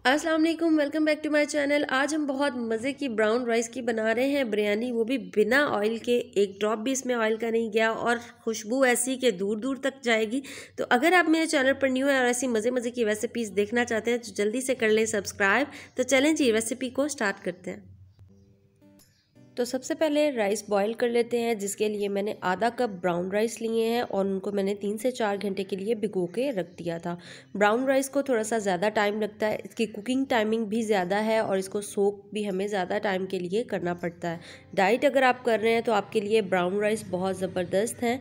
अस्सलाम वालेकुम, welcome back to my channel. आज हम बहुत मज़े की ब्राउन राइस की बना रहे हैं बिरयानी, वो भी बिना ऑयल के। एक ड्रॉप भी इसमें ऑयल का नहीं गया और खुशबू ऐसी कि दूर दूर तक जाएगी। तो अगर आप मेरे चैनल पर न्यू हैं और ऐसी मज़े मज़े की रेसिपीज़ देखना चाहते हैं तो जल्दी से कर लें सब्सक्राइब। तो चलें जी, रेसिपी को स्टार्ट करते हैं। तो सबसे पहले राइस बॉईल कर लेते हैं, जिसके लिए मैंने आधा कप ब्राउन राइस लिए हैं और उनको मैंने 3 से 4 घंटे के लिए भिगो के रख दिया था। ब्राउन राइस को थोड़ा सा ज़्यादा टाइम लगता है, इसकी कुकिंग टाइमिंग भी ज़्यादा है और इसको सोक भी हमें ज़्यादा टाइम के लिए करना पड़ता है। डाइट अगर आप कर रहे हैं तो आपके लिए ब्राउन राइस बहुत ज़बरदस्त है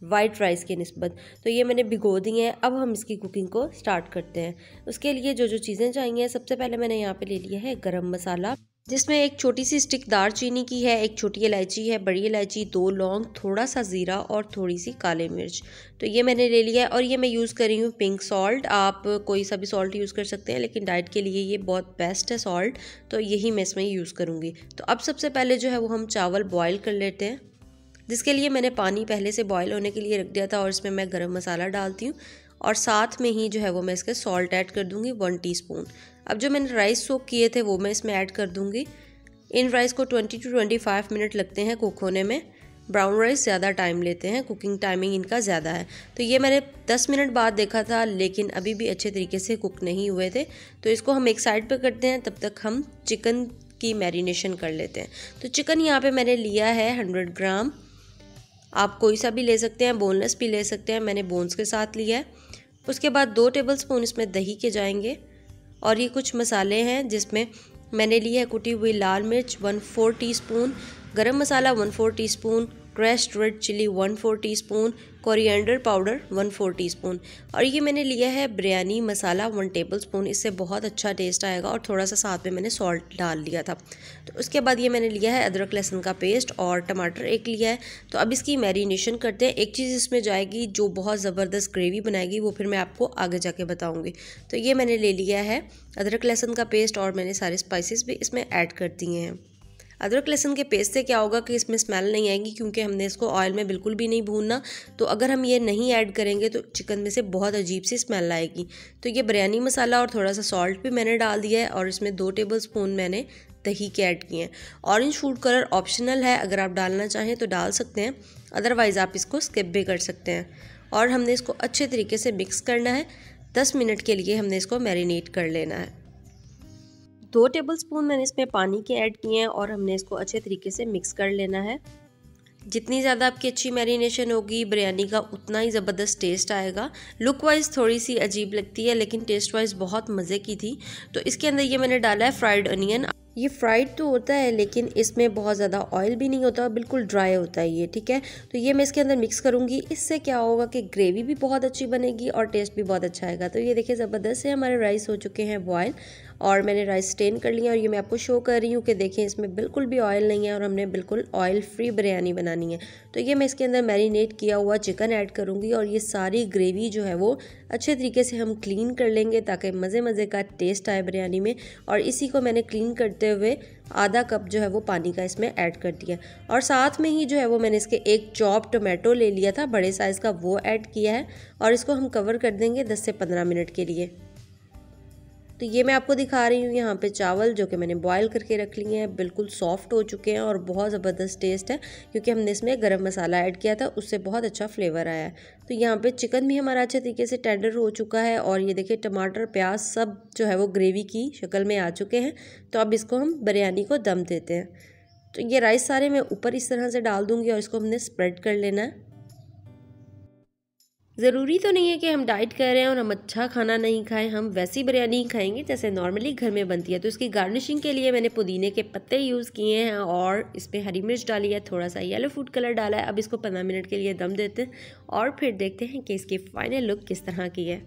वाइट राइस की निस्बत। तो ये मैंने भिगो दी हैं। अब हम इसकी कुकिंग को स्टार्ट करते हैं। उसके लिए जो जो चीज़ें चाहिए, सबसे पहले मैंने यहाँ पे ले लिया है गरम मसाला, जिसमें एक छोटी सी स्टिक दारचीनी की है, एक छोटी इलायची है, बड़ी इलायची, 2 लौंग, थोड़ा सा ज़ीरा और थोड़ी सी काली मिर्च। तो ये मैंने ले लिया है और ये मैं यूज़ कर रही हूँ पिंक सॉल्ट। आप कोई सा भी सॉल्ट यूज़ कर सकते हैं, लेकिन डाइट के लिए ये बहुत बेस्ट है सॉल्ट, तो यही मैं इसमें यूज़ करूँगी। तो अब सबसे पहले जो है वो हम चावल बॉयल कर लेते हैं, जिसके लिए मैंने पानी पहले से बॉयल होने के लिए रख दिया था और इसमें मैं गरम मसाला डालती हूँ और साथ में ही जो है वो मैं इसके सॉल्ट ऐड कर दूँगी 1 टीस्पून। अब जो मैंने राइस सोक किए थे वो मैं इसमें ऐड कर दूँगी। इन राइस को 20 to 25 मिनट लगते हैं कुक होने में। ब्राउन राइस ज़्यादा टाइम लेते हैं, कुकिंग टाइमिंग इनका ज़्यादा है। तो ये मैंने 10 मिनट बाद देखा था, लेकिन अभी भी अच्छे तरीके से कुक नहीं हुए थे। तो इसको हम एक साइड पर करते हैं, तब तक हम चिकन की मैरिनेशन कर लेते हैं। तो चिकन यहाँ पे मैंने लिया है 100 ग्राम। आप कोई सा भी ले सकते हैं, बोनलेस भी ले सकते हैं, मैंने बोन्स के साथ लिया है। उसके बाद 2 टेबलस्पून इसमें दही के जाएंगे और ये कुछ मसाले हैं, जिसमें मैंने ली है कुटी हुई लाल मिर्च 1/4 teaspoon, garam masala 1/4 teaspoon, crushed red chilli 1/4 teaspoon, coriander powder 1/4 teaspoon और ये मैंने लिया है बिरयानी मसाला 1 टेबलस्पून। इससे बहुत अच्छा टेस्ट आएगा और थोड़ा सा साथ में मैंने सॉल्ट डाल लिया था। तो उसके बाद ये मैंने लिया है अदरक लहसुन का पेस्ट और टमाटर एक लिया है। तो अब इसकी मैरिनेशन करते हैं। एक चीज़ इसमें जाएगी जो बहुत ज़बरदस्त ग्रेवी बनाएगी, वो फिर मैं आपको आगे जाके बताऊँगी। तो ये मैंने ले लिया है अदरक लहसुन का पेस्ट और मैंने सारे स्पाइसेस भी इसमें ऐड कर दिए हैं। अदरक लहसुन के पेस्ट से क्या होगा कि इसमें स्मेल नहीं आएगी, क्योंकि हमने इसको ऑयल में बिल्कुल भी नहीं भूनना। तो अगर हम ये नहीं ऐड करेंगे तो चिकन में से बहुत अजीब सी स्मेल आएगी। तो ये बिरयानी मसाला और थोड़ा सा सॉल्ट भी मैंने डाल दिया है और इसमें 2 टेबलस्पून मैंने दही के ऐड किए हैं। ऑरेंज फूड कलर ऑप्शनल है, अगर आप डालना चाहें तो डाल सकते हैं, अदरवाइज़ आप इसको स्किप भी कर सकते हैं। और हमने इसको अच्छे तरीके से मिक्स करना है। 10 मिनट के लिए हमने इसको मैरिनेट कर लेना है। 2 टेबलस्पून मैंने इसमें पानी के ऐड किए हैं और हमने इसको अच्छे तरीके से मिक्स कर लेना है। जितनी ज़्यादा आपकी अच्छी मैरिनेशन होगी बिरयानी का, उतना ही ज़बरदस्त टेस्ट आएगा। लुक वाइज थोड़ी सी अजीब लगती है, लेकिन टेस्ट वाइज बहुत मज़े की थी। तो इसके अंदर ये मैंने डाला है फ्राइड अनियन। ये फ्राइड तो होता है, लेकिन इसमें बहुत ज़्यादा ऑयल भी नहीं होता, बिल्कुल ड्राई होता है ये, ठीक है। तो ये मैं इसके अंदर मिक्स करूँगी। इससे क्या होगा कि ग्रेवी भी बहुत अच्छी बनेगी और टेस्ट भी बहुत अच्छा आएगा। तो ये देखिए ज़बरदस्त है, हमारे राइस हो चुके हैं बॉयल और मैंने राइस स्टेन कर लिया और ये मैं आपको शो कर रही हूँ कि देखें इसमें बिल्कुल भी ऑयल नहीं है और हमने बिल्कुल ऑयल फ्री बिरयानी बनानी है। तो ये मैं इसके अंदर मैरिनेट किया हुआ चिकन ऐड करूँगी और ये सारी ग्रेवी जो है वो अच्छे तरीके से हम क्लीन कर लेंगे, ताकि मज़े मज़े का टेस्ट आए बिरयानी में। और इसी को मैंने क्लीन करते हुए आधा कप जो है वो पानी का इसमें ऐड कर दिया और साथ में ही जो है वो मैंने इसके एक चॉप टोमेटो ले लिया था बड़े साइज़ का, वो ऐड किया है और इसको हम कवर कर देंगे 10 से 15 मिनट के लिए। तो ये मैं आपको दिखा रही हूँ यहाँ पे चावल जो कि मैंने बॉयल करके रख लिए हैं, बिल्कुल सॉफ्ट हो चुके हैं और बहुत ज़बरदस्त टेस्ट है, क्योंकि हमने इसमें गरम मसाला ऐड किया था, उससे बहुत अच्छा फ्लेवर आया है। तो यहाँ पे चिकन भी हमारा अच्छे तरीके से टेंडर हो चुका है और ये देखिए टमाटर प्याज सब जो है वो ग्रेवी की शक्ल में आ चुके हैं। तो अब इसको हम बिरयानी को दम देते हैं। तो ये राइस सारे मैं ऊपर इस तरह से डाल दूँगी और इसको हमने स्प्रेड कर लेना है। ज़रूरी तो नहीं है कि हम डाइट कर रहे हैं और हम अच्छा खाना नहीं खाएं, हम वैसी बिरयानी ही खाएंगे जैसे नॉर्मली घर में बनती है। तो इसकी गार्निशिंग के लिए मैंने पुदीने के पत्ते यूज़ किए हैं और इसमें हरी मिर्च डाली है, थोड़ा सा येलो फूड कलर डाला है। अब इसको 15 मिनट के लिए दम देते हैं और फिर देखते हैं कि इसकी फाइनल लुक किस तरह की है।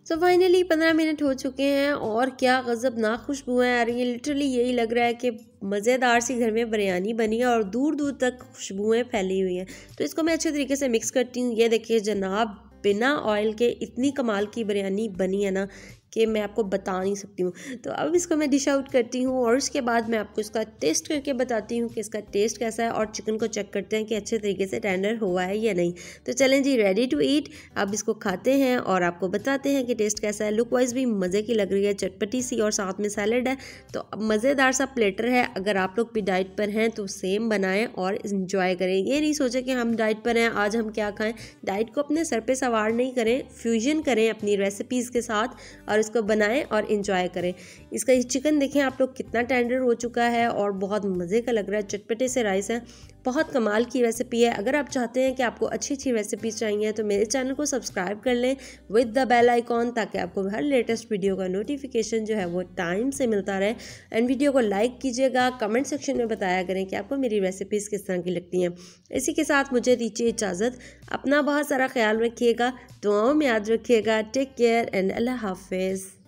तो फाइनली 15 मिनट हो चुके हैं और क्या गज़बनाक खुशबुएं आ रही हैं। लिटरली यही लग रहा है कि मज़ेदार सी घर में बिरयानी बनी है और दूर दूर तक खुशबुएं फैली हुई हैं। तो इसको मैं अच्छे तरीके से मिक्स करती हूँ। ये देखिए जनाब, बिना ऑयल के इतनी कमाल की बिरयानी बनी है ना कि मैं आपको बता नहीं सकती हूँ। तो अब इसको मैं डिश आउट करती हूँ और उसके बाद मैं आपको इसका टेस्ट करके बताती हूँ कि इसका टेस्ट कैसा है, और चिकन को चेक करते हैं कि अच्छे तरीके से टेंडर हुआ है या नहीं। तो चलें जी, रेडी टू ईट। अब इसको खाते हैं और आपको बताते हैं कि टेस्ट कैसा है। लुक वाइज भी मज़े की लग रही है, चटपटी सी, और साथ में सैलड है। तो मज़ेदार सा प्लेटर है। अगर आप लोग भी डाइट पर हैं तो सेम बनाएं और इंजॉय करें। ये नहीं सोचें कि हम डाइट पर हैं, आज हम क्या खाएं। डाइट को अपने सर पे सवार नहीं करें, फ्यूजन करें अपनी रेसिपीज़ के साथ और इसको बनाएं और इंजॉय करें। इसका ये चिकन देखें आप लोग कितना टेंडर हो चुका है और बहुत मज़े का लग रहा है। चटपटे से राइस है, बहुत कमाल की रेसिपी है। अगर आप चाहते हैं कि आपको अच्छी अच्छी रेसिपीज़ चाहिए तो मेरे चैनल को सब्सक्राइब कर लें विद द बेल आइकॉन, ताकि आपको हर लेटेस्ट वीडियो का नोटिफिकेशन जो है वो टाइम से मिलता रहे। एंड वीडियो को लाइक कीजिएगा, कमेंट सेक्शन में बताया करें कि आपको मेरी रेसिपीज़ किस तरह की लगती हैं। इसी के साथ मुझे दीजिए इजाज़त। अपना बहुत सारा ख्याल रखिएगा, दुआओं में याद रखिएगा। टेक केयर एंड अल्लाह हाफिज़।